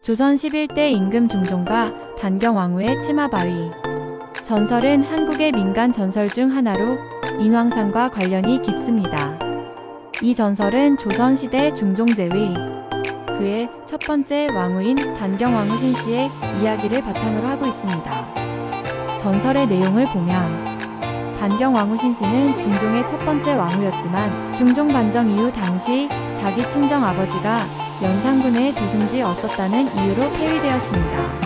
조선 11대 임금 중종과 단경왕후의 치마바위. 전설은 한국의 민간 전설 중 하나로 인왕산과 관련이 깊습니다. 이 전설은 조선시대 중종제위 그의 첫 번째 왕후인 단경왕후 신씨의 이야기를 바탕으로 하고 있습니다. 전설의 내용을 보면 단경왕후 신씨는 중종의 첫 번째 왕후였지만 중종 반정 이후 당시 자기 친정 아버지가 연산군에 도승지었었다는 이유로 폐위되었습니다.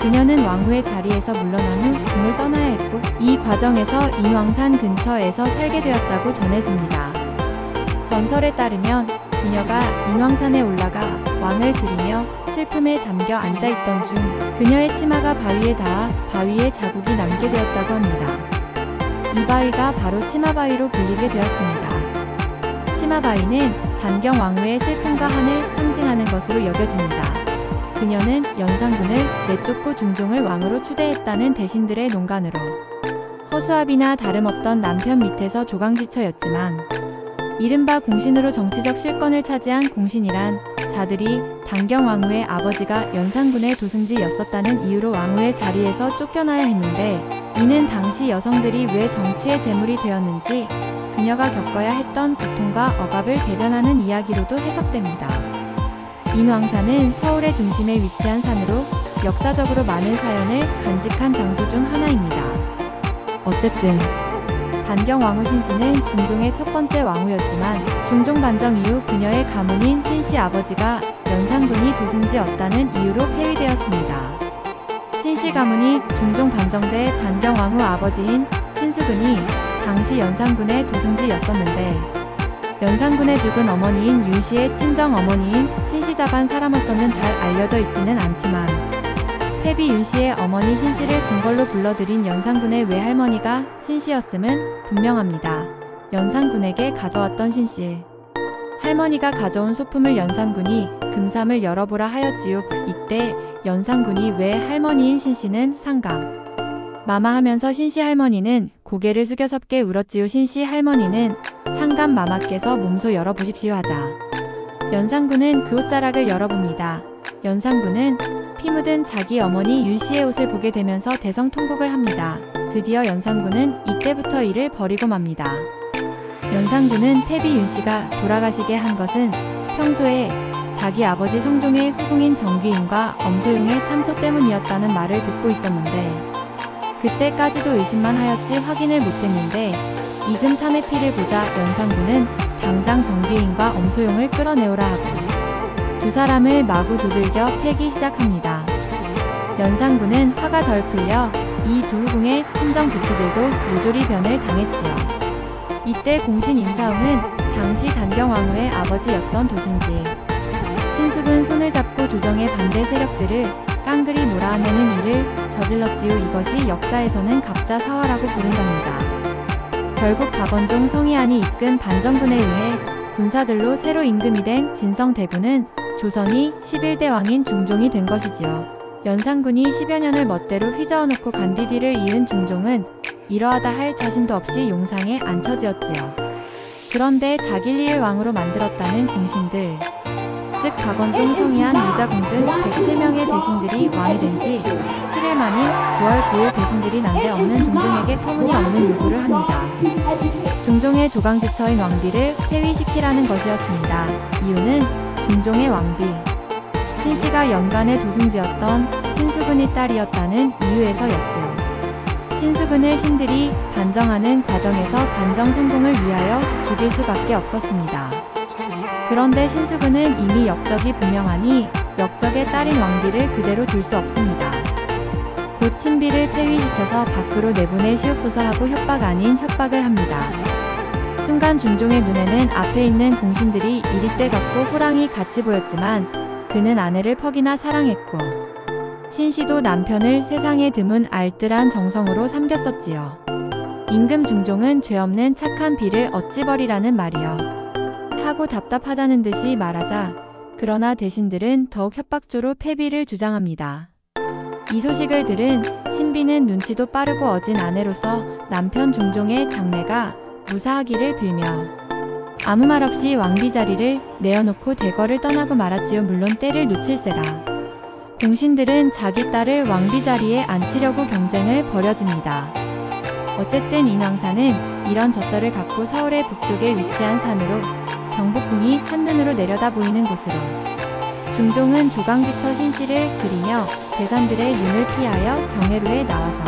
그녀는 왕후의 자리에서 물러난 후 궁을 떠나야 했고 이 과정에서 인왕산 근처에서 살게 되었다고 전해집니다. 전설에 따르면 그녀가 인왕산에 올라가 왕을 그리며 슬픔에 잠겨 앉아있던 중 그녀의 치마가 바위에 닿아 바위에 자국이 남게 되었다고 합니다. 이 바위가 바로 치마바위로 불리게 되었습니다. 치마바위는 단경왕후의 슬픔과 한을 상징하는 것으로 여겨집니다. 그녀는 연산군을 내쫓고 중종을 왕으로 추대했다는 대신들의 농간으로 허수아비나 다름없던 남편 밑에서 조강지처였지만 이른바 공신으로 정치적 실권을 차지한 공신이란 자들이 단경왕후의 아버지가 연산군의 도승지였었다는 이유로 왕후의 자리에서 쫓겨나야 했는데 이는 당시 여성들이 왜 정치의 제물이 되었는지 그녀가 겪어야 했던 고통과 억압을 대변하는 이야기로도 해석됩니다. 인왕산은 서울의 중심에 위치한 산으로 역사적으로 많은 사연을 간직한 장소 중 하나입니다. 어쨌든 단경왕후 신씨는 중종의 첫 번째 왕후였지만 중종 반정 이후 그녀의 가문인 신씨 아버지가 연산군이 도승지였다는 이유로 폐위되었습니다. 신씨 가문이 중종 반정 때 단경왕후 아버지인 신수군이 당시 연산군의 도승지였었는데 연산군의 죽은 어머니인 윤씨의 친정어머니인 신씨자반 사람으로서는 잘 알려져 있지는 않지만 폐비 윤씨의 어머니 신씨를 궁궐로 불러들인 연산군의 외할머니가 신씨였음은 분명합니다. 연산군에게 가져왔던 신씨. 할머니가 가져온 소품을 연산군이 금삼을 열어보라 하였지요. 이때 연산군이 외할머니인 신씨는 상감 마마하면서 신씨 할머니는 고개를 숙여 섭게 울었지요. 신씨 할머니는 상감 마마께서 몸소 열어보십시오 하자 연산군은 그 옷자락을 열어봅니다. 연산군은 피 묻은 자기 어머니 윤씨의 옷을 보게 되면서 대성통곡을 합니다. 드디어 연산군은 이때부터 이를 버리고 맙니다. 연산군은 폐비 윤씨가 돌아가시게 한 것은 평소에 자기 아버지 성종의 후궁인 정귀인과 엄소용의 참소 때문이었다는 말을 듣고 있었는데 그때까지도 의심만 하였지 확인을 못했는데 이금 3의 피를 보자 연산군은 당장 정귀인과 엄소용을 끌어내오라 하고 두 사람을 마구 두들겨 패기 시작합니다. 연산군은 화가 덜 풀려 이 두 후궁의 친정 부치들도 모조리 변을 당했지요. 이때 공신 임사웅은 당시 단경왕후의 아버지였던 도승지 신숙은 손을 잡고 조정의 반대 세력들을 깡그리 몰아내는 일을 저질렀지요. 이것이 역사에서는 갑자사화라고 부른답니다. 결국 박원종 성희안이 이끈 반정군에 의해 군사들로 새로 임금이 된 진성대군은 조선이 11대 왕인 중종이 된 것이지요. 연산군이 10여 년을 멋대로 휘저어놓고 간 뒤를 이은 중종은 이러하다 할 자신도 없이 용상에 앉혀지었지요. 그런데 자기를 이을 왕으로 만들었다는 공신들 즉 박원종, 성희안, 유자공 등 107명의 대신들이 왕이 된 지 7일 만인 9월 9일 대신들이 난데없는 중종에게 터무니없는 요구를 합니다. 중종의 조강지처인 왕비를 폐위시키라는 것이었습니다. 이유는 중종의 왕비 신씨가 연간의 도승지였던 신수군의 딸이었다는 이유에서였지요. 신수군을 신들이 반정하는 과정에서 반정 성공을 위하여 죽일 수밖에 없었습니다. 그런데 신수군은 이미 역적이 분명하니 역적의 딸인 왕비를 그대로 둘 수 없습니다. 곧 신비를 폐위시켜서 밖으로 내보내시옵소서 하고 협박 아닌 협박을 합니다. 순간 중종의 눈에는 앞에 있는 공신들이 이리떼 같고 호랑이 같이 보였지만 그는 아내를 퍽이나 사랑했고 신씨도 남편을 세상에 드문 알뜰한 정성으로 삼겼었지요. 임금 중종은 죄 없는 착한 비를 어찌 버리라는 말이여 하고 답답하다는 듯이 말하자 그러나 대신들은 더욱 협박조로 폐비를 주장합니다. 이 소식을 들은 신비는 눈치도 빠르고 어진 아내로서 남편 중종의 장래가 무사하기를 빌며 아무 말 없이 왕비 자리를 내어놓고 대궐을 떠나고 말았지요. 물론 때를 놓칠세라. 공신들은 자기 딸을 왕비 자리에 앉히려고 경쟁을 벌여집니다. 어쨌든 인왕산은 이런 젖설을 갖고 서울의 북쪽에 위치한 산으로 경복궁이 한눈으로 내려다 보이는 곳으로 중종은 조강지처 신씨를 그리며 대산들의 눈을 피하여 경회로에 나와서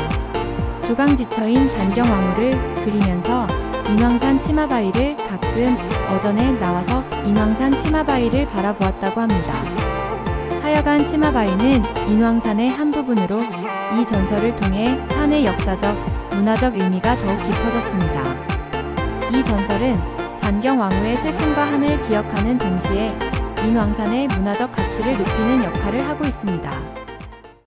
조강지처인 단경왕후를 그리면서 인왕산 치마바위를 가끔 어전에 나와서 인왕산 치마바위를 바라보았다고 합니다. 하여간 치마바위는 인왕산의 한 부분으로 이 전설을 통해 산의 역사적, 문화적 의미가 더욱 깊어졌습니다. 이 전설은 단경왕후의 슬픔과 한을 기억하는 동시에 인왕산의 문화적 가치를 높이는 역할을 하고 있습니다.